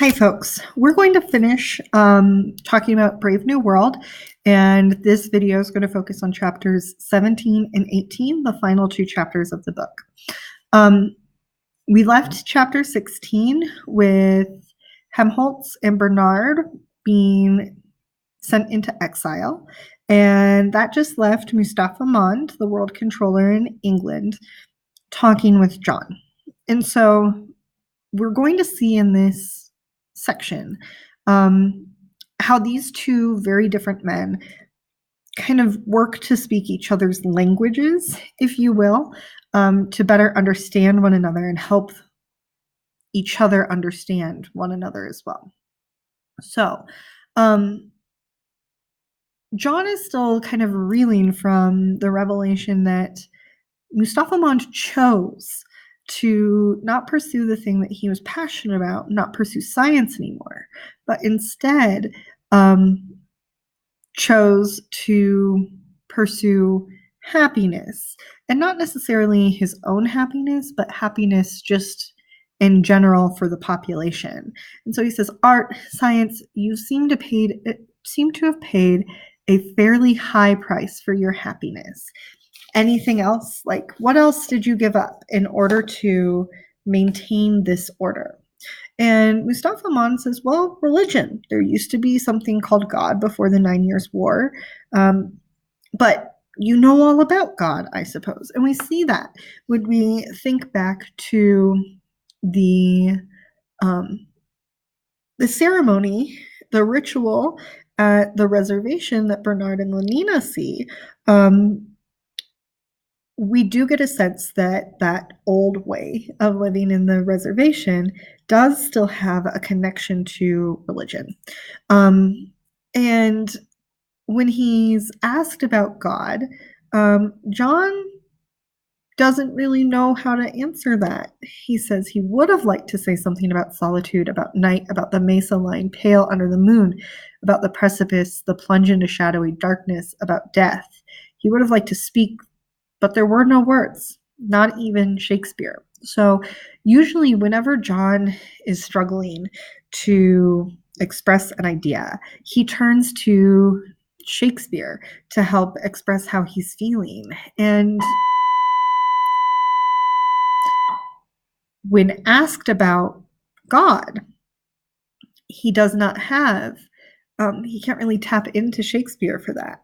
Hi, folks. We're going to finish talking about Brave New World, and this video is going to focus on chapters 17 and 18, the final two chapters of the book. We left chapter 16 with Helmholtz and Bernard being sent into exile, and that just left Mustafa Mond, the world controller in England, talking with John. And so we're going to see in this section how these two very different men kind of work to speak each other's languages, if you will, to better understand one another and help each other understand one another as well. So John is still kind of reeling from the revelation that Mustafa Mond chose to not pursue the thing that he was passionate about, not pursue science anymore, but instead chose to pursue happiness, and not necessarily his own happiness, but happiness just in general for the population. And so he says, art, science, you seem to have paid a fairly high price for your happiness. Anything else? Like, what else did you give up in order to maintain this order? And Mustafa Mond says, well, religion. There used to be something called God before the 9 Years' War. But you know all about God, I suppose. And we see that when we think back to the ceremony, the ritual at the reservation that Bernard and Lenina see. We do get a sense that that old way of living in the reservation does still have a connection to religion. And when he's asked about God, John doesn't really know how to answer that. He says he would have liked to say something about solitude, about night, about the mesa lying pale under the moon, about the precipice, the plunge into shadowy darkness, about death. He would have liked to speak, but there were no words, not even Shakespeare. So usually whenever John is struggling to express an idea, he turns to Shakespeare to help express how he's feeling. And when asked about God, he does not have, he can't really tap into Shakespeare for that.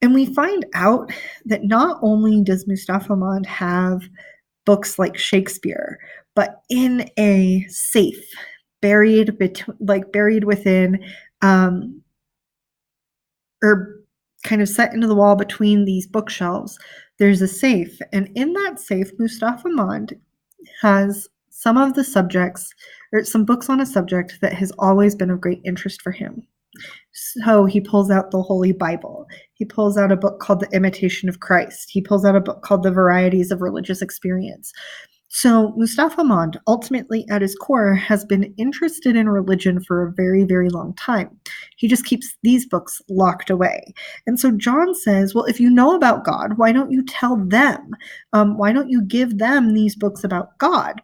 And we find out that not only does Mustafa Mond have books like Shakespeare, but in a safe, buried within, or kind of set into the wall between these bookshelves, there's a safe. And in that safe, Mustafa Mond has some of the subjects, or some books on a subject that has always been of great interest for him. So he pulls out the Holy Bible. He pulls out a book called The Imitation of Christ. He pulls out a book called The Varieties of Religious Experience. So Mustafa Mond, ultimately at his core, has been interested in religion for a very, very long time. He just keeps these books locked away. And so John says, well, if you know about God, why don't you tell them? Why don't you give them these books about God?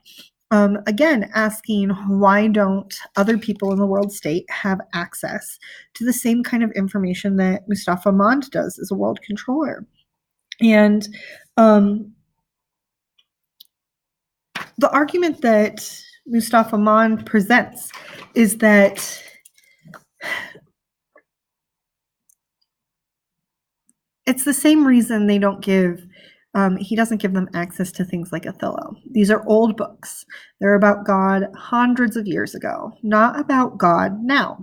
Again, asking why don't other people in the world state have access to the same kind of information that Mustafa Mond does as a world controller? And the argument that Mustafa Mond presents is that it's the same reason they don't give he doesn't give them access to things like Othello. These are old books. They're about God hundreds of years ago, not about God now.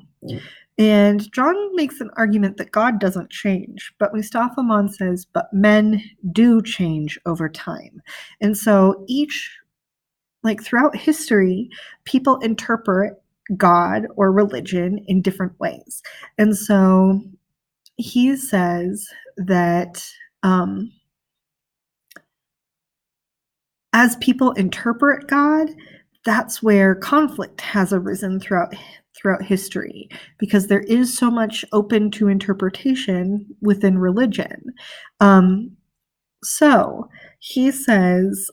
And John makes an argument that God doesn't change, but Mustafa Mond says, but men do change over time. And so throughout history, people interpret God or religion in different ways. And so he says that as people interpret God, that's where conflict has arisen throughout history, because there is so much open to interpretation within religion. So he says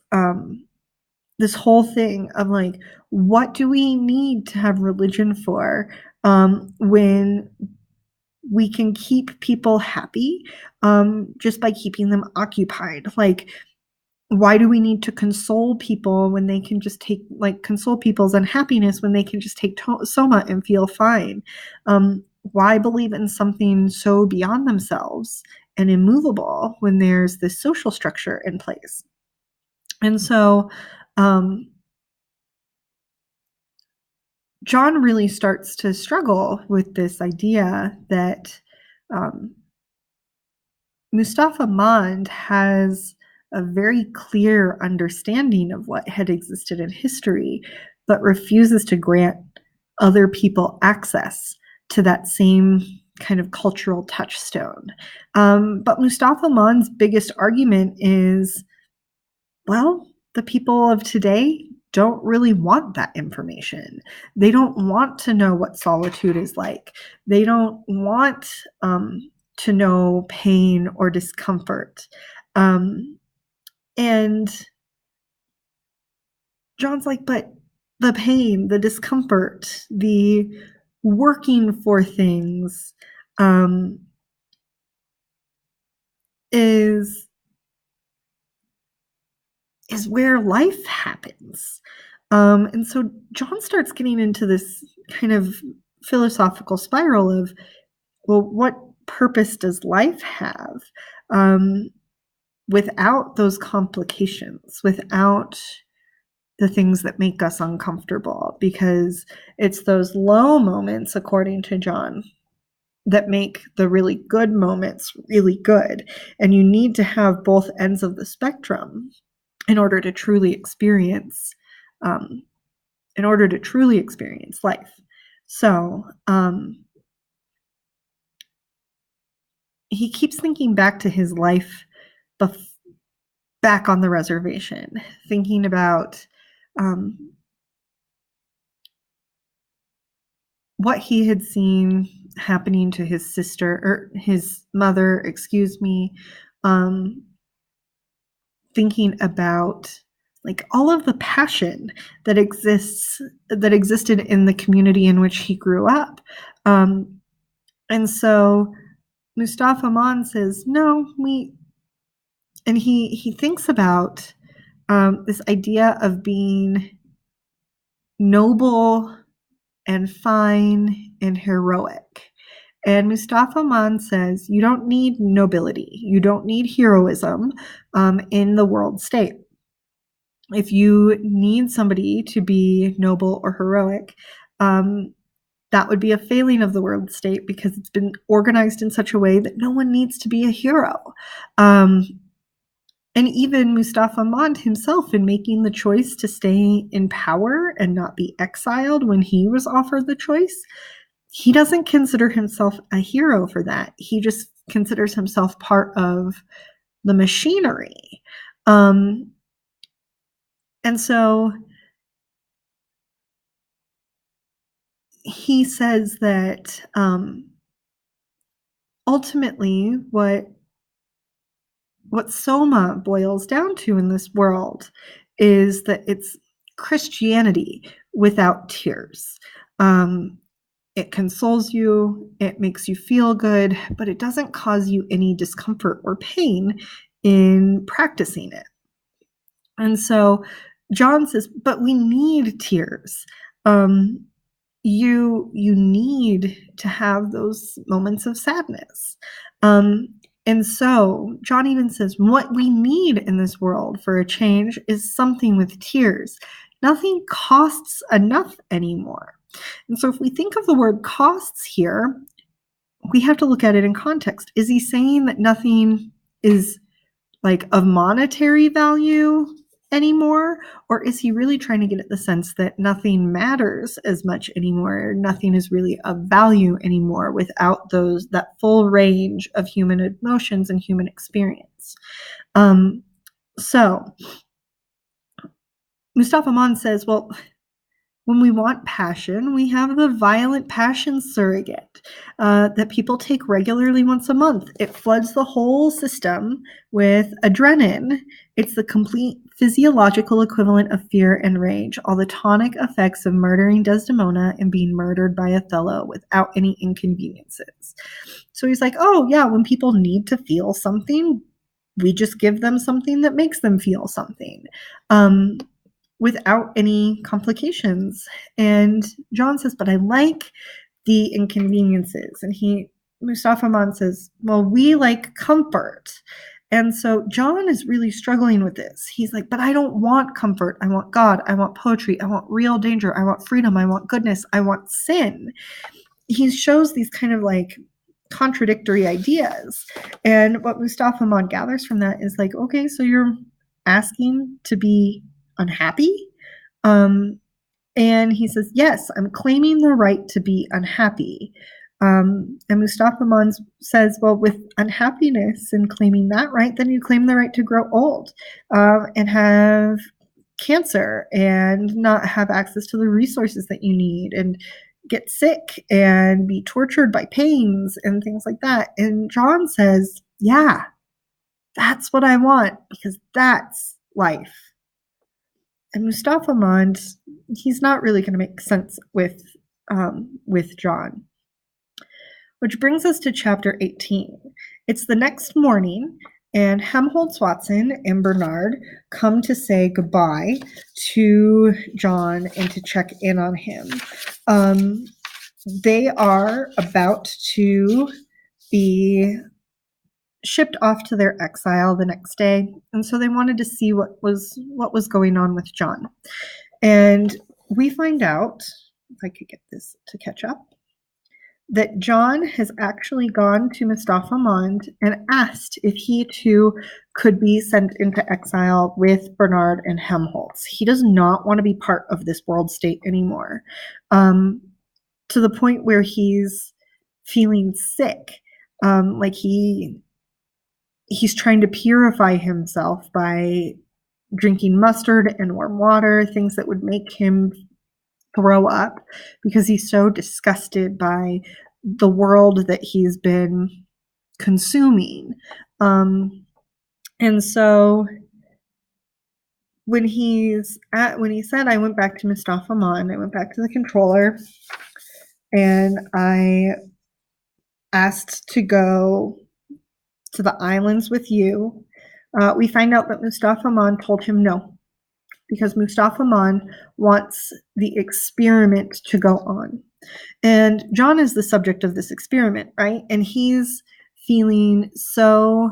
this whole thing of like, what do we need to have religion for, when we can keep people happy, just by keeping them occupied? Like, why do we need to console people when they can just take, like, console people's unhappiness when they can just take soma and feel fine? Why believe in something so beyond themselves and immovable when there's this social structure in place? And so, um, John really starts to struggle with this idea that, um, Mustafa Mond has a very clear understanding of what had existed in history, but refuses to grant other people access to that same kind of cultural touchstone. But Mustafa Mond's biggest argument is, well, the people of today don't really want that information. They don't want to know what solitude is like. They don't want, to know pain or discomfort. And John's like, but the pain, the discomfort, the working for things, um, is where life happens. And so John starts getting into this kind of philosophical spiral of, well, what purpose does life have, um, without those complications, without the things that make us uncomfortable? Because it's those low moments, according to John, that make the really good moments really good. And you need to have both ends of the spectrum in order to truly experience, um, life. So, he keeps thinking back to his life back on the reservation, thinking about, what he had seen happening to his sister, or his mother, excuse me, thinking about, like, all of the passion that existed in the community in which he grew up. And so Mustafa Mond says, no, and he thinks about, this idea of being noble and fine and heroic. And Mustafa Mond says, you don't need nobility, you don't need heroism, in the world state. If you need somebody to be noble or heroic, that would be a failing of the world state, because it's been organized in such a way that no one needs to be a hero. And even Mustafa Mond himself, in making the choice to stay in power and not be exiled when he was offered the choice, he doesn't consider himself a hero for that. He just considers himself part of the machinery. And so he says that, ultimately what Soma boils down to in this world is that it's Christianity without tears. It consoles you, it makes you feel good, but it doesn't cause you any discomfort or pain in practicing it. And so John says, but we need tears. You need to have those moments of sadness. And so John even says, what we need in this world for a change is something with tears. Nothing costs enough anymore. And so if we think of the word costs here, we have to look at it in context. Is he saying that nothing is, like, of monetary value anymore? Or is he really trying to get at the sense that nothing matters as much anymore? Nothing is really of value anymore without that full range of human emotions and human experience. So Mustafa Mond says, well, When we want passion, we have the violent passion surrogate that people take regularly once a month. It floods the whole system with adrenaline. It's the complete physiological equivalent of fear and rage, all the tonic effects of murdering Desdemona and being murdered by Othello without any inconveniences. So he's like, oh, yeah, when people need to feel something, we just give them something that makes them feel something. Without any complications. And John says, but I like the inconveniences. And Mustafa Aman says, well, we like comfort. And so John is really struggling with this. He's like, but I don't want comfort. I want God. I want poetry. I want real danger. I want freedom. I want goodness. I want sin. He shows these kind of like contradictory ideas. And what Mustafa Aman gathers from that is like, okay, so you're asking to be unhappy? And he says, yes, I'm claiming the right to be unhappy. And Mustafa Aman says, well, with unhappiness and claiming that right, then you claim the right to grow old and have cancer and not have access to the resources that you need and get sick and be tortured by pains and things like that. And John says, yeah, that's what I want because that's life. And Mustafa Aman, he's not really going to make sense with John. Which brings us to chapter 18. It's the next morning, and Helmholtz Watson and Bernard come to say goodbye to John and to check in on him. They are about to be shipped off to their exile the next day, and so they wanted to see what was going on with John. And we find out, if I could get this to catch up, that John has actually gone to Mustafa Aman and asked if he too could be sent into exile with Bernard and Helmholtz. He does not want to be part of this world state anymore, to the point where he's feeling sick, like he's trying to purify himself by drinking mustard and warm water, things that would make him throw up because he's so disgusted by the world that he's been consuming. And so when he said, I went back to Mustafa Aman, I went back to the controller and I asked to go to the islands with you, we find out that Mustafa Aman told him no, because Mustafa Aman wants the experiment to go on. And John is the subject of this experiment, right? And he's feeling so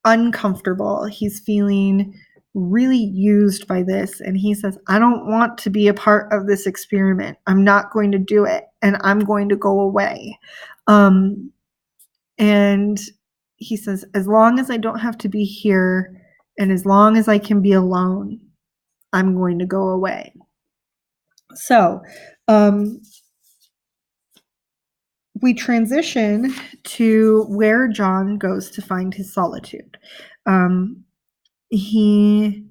uncomfortable. He's feeling really used by this. And he says, I don't want to be a part of this experiment. I'm not going to do it. And I'm going to go away. And he says, as long as I don't have to be here and as long as I can be alone, I'm going to go away. So we transition to where John goes to find his solitude. He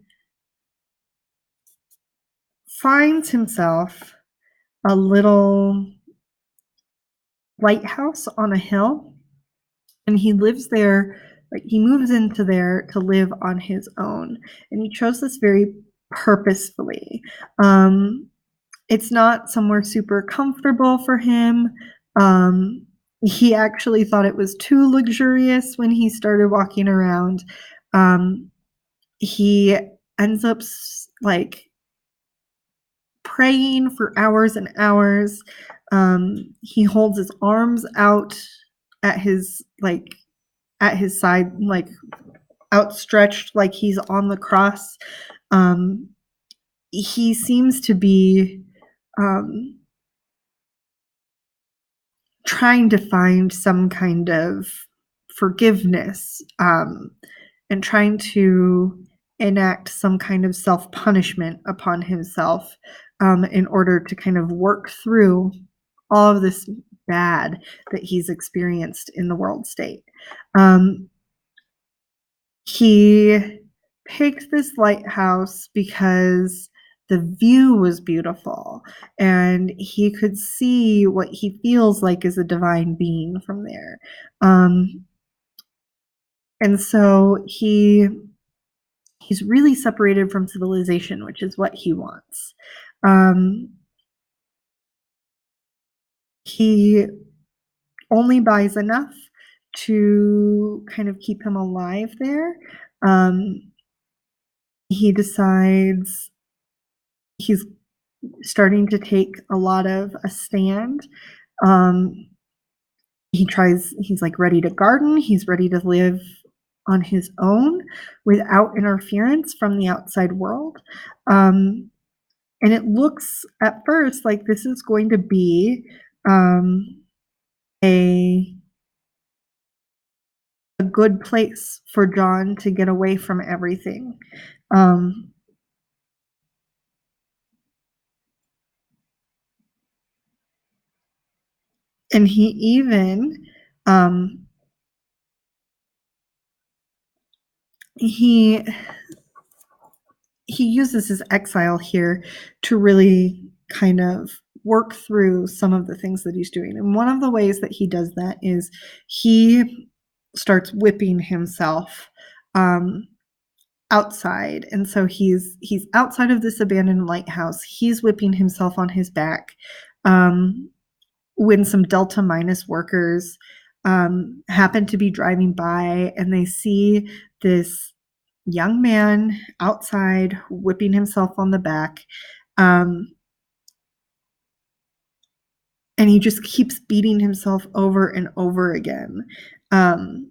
finds himself a little lighthouse on a hill, and he lives there. Like, he moves into there to live on his own, and he chose this very purposefully. It's not somewhere super comfortable for him. He actually thought it was too luxurious when he started walking around. He ends up like praying for hours and hours. He holds his arms out at his side, like outstretched, like he's on the cross. He seems to be trying to find some kind of forgiveness, and trying to enact some kind of self-punishment upon himself, in order to kind of work through all of this bad that he's experienced in the world state. He picked this lighthouse because the view was beautiful, and he could see what he feels like is a divine being from there. And so he's really separated from civilization, which is what he wants. He only buys enough to kind of keep him alive there. He decides he's starting to take a lot of a stand. He's like ready to garden. He's ready to live on his own without interference from the outside world. And it looks at first like this is going to be a good place for John to get away from everything. And he even he uses his exile here to really kind of work through some of the things that he's doing. And one of the ways that he does that is he starts whipping himself outside. And so he's outside of this abandoned lighthouse. He's whipping himself on his back when some Delta Minus workers happen to be driving by, and they see this young man outside whipping himself on the back. And he just keeps beating himself over and over again. And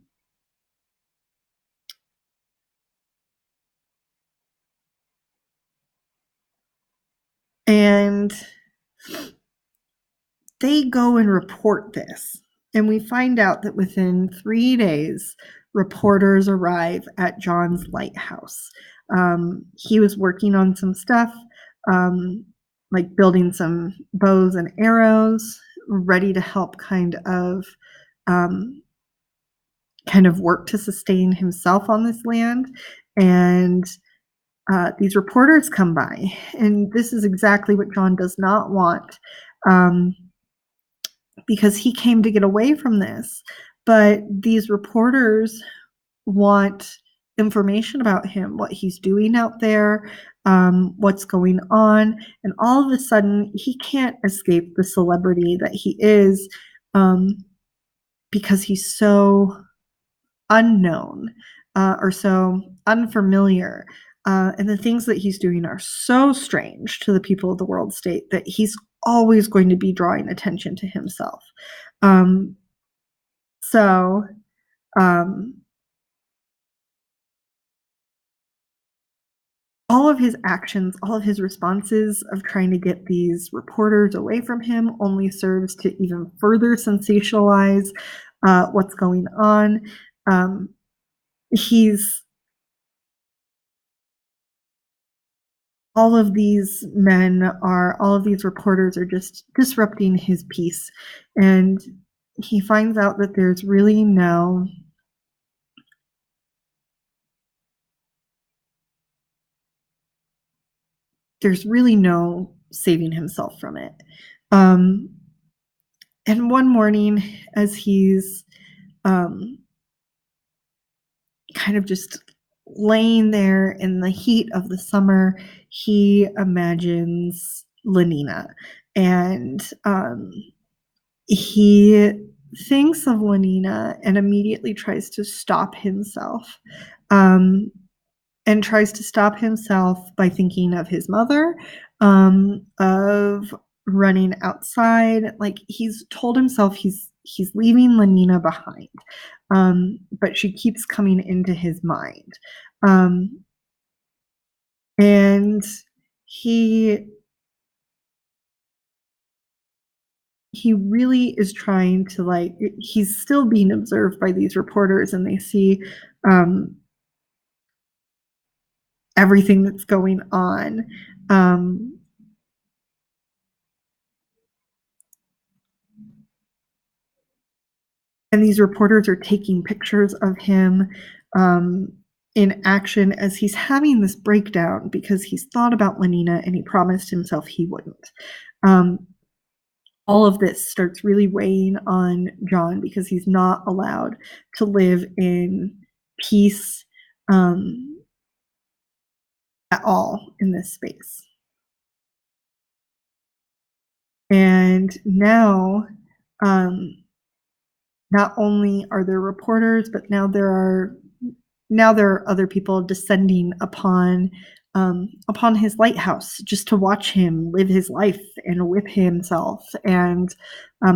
they go and report this. And we find out that within 3 days, reporters arrive at John's lighthouse. He was working on some stuff, like building some bows and arrows, ready to help kind of work to sustain himself on this land. And these reporters come by, and this is exactly what John does not want. Because he came to get away from this. But these reporters want information about him, what he's doing out there, what's going on. And all of a sudden, he can't escape the celebrity that he is because he's so unknown or so unfamiliar. And the things that he's doing are so strange to the people of the world state that he's always going to be drawing attention to himself. So all of his actions, all of his responses of trying to get these reporters away from him only serves to even further sensationalize what's going on. All of these reporters are just disrupting his peace. And he finds out that there's really no saving himself from it. And one morning, as he's kind of just laying there in the heat of the summer, he imagines Lenina, and he thinks of Lenina and immediately tries to stop himself. And tries to stop himself by thinking of his mother, of running outside. Like, he's told himself he's leaving Lenina behind, but she keeps coming into his mind. And he really is trying to, like, he's still being observed by these reporters, and they see everything that's going on. And these reporters are taking pictures of him. in action as he's having this breakdown because he's thought about Lenina and he promised himself he wouldn't. All of this starts really weighing on John because he's not allowed to live in peace at all in this space. And now, not only are there reporters, but now there are other people descending upon his lighthouse just to watch him live his life and whip himself and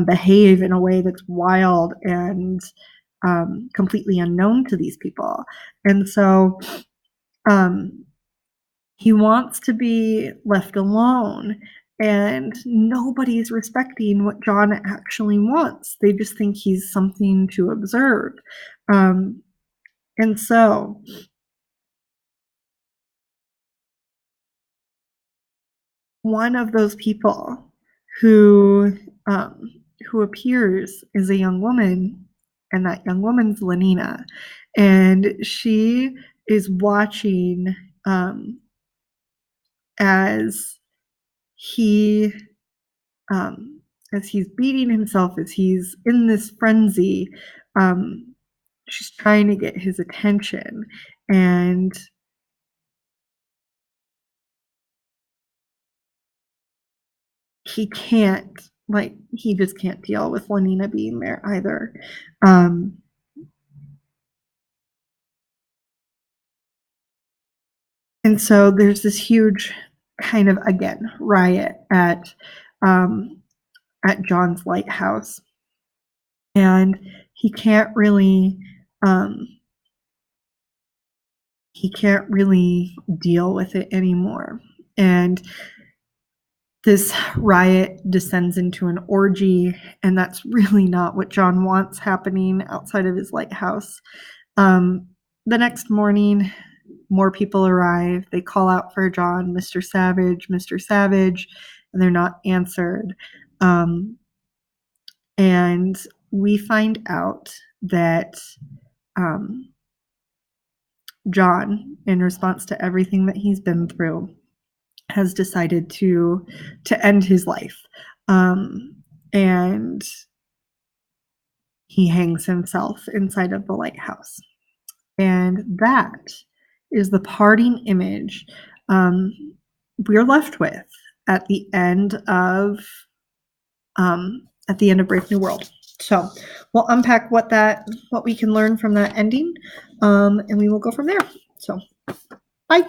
behave in a way that's wild and completely unknown to these people. And so he wants to be left alone, and nobody's respecting what John actually wants. They just think he's something to observe. And so one of those people who appears is a young woman, and that young woman's Lenina, and she is watching as he as he's beating himself, as he's in this frenzy. She's trying to get his attention, and he just can't deal with Lenina being there either. And so there's this huge kind of, again, riot at John's lighthouse, and he can't really deal with it anymore. And this riot descends into an orgy, and that's really not what John wants happening outside of his lighthouse. The next morning, more people arrive. They call out for John, Mr. Savage, Mr. Savage, and they're not answered. And we find out that John, in response to everything that he's been through, has decided to end his life. And he hangs himself inside of the lighthouse. And that is the parting image we're left with at the end of Brave New World. So we'll unpack what we can learn from that ending, and we will go from there. So bye.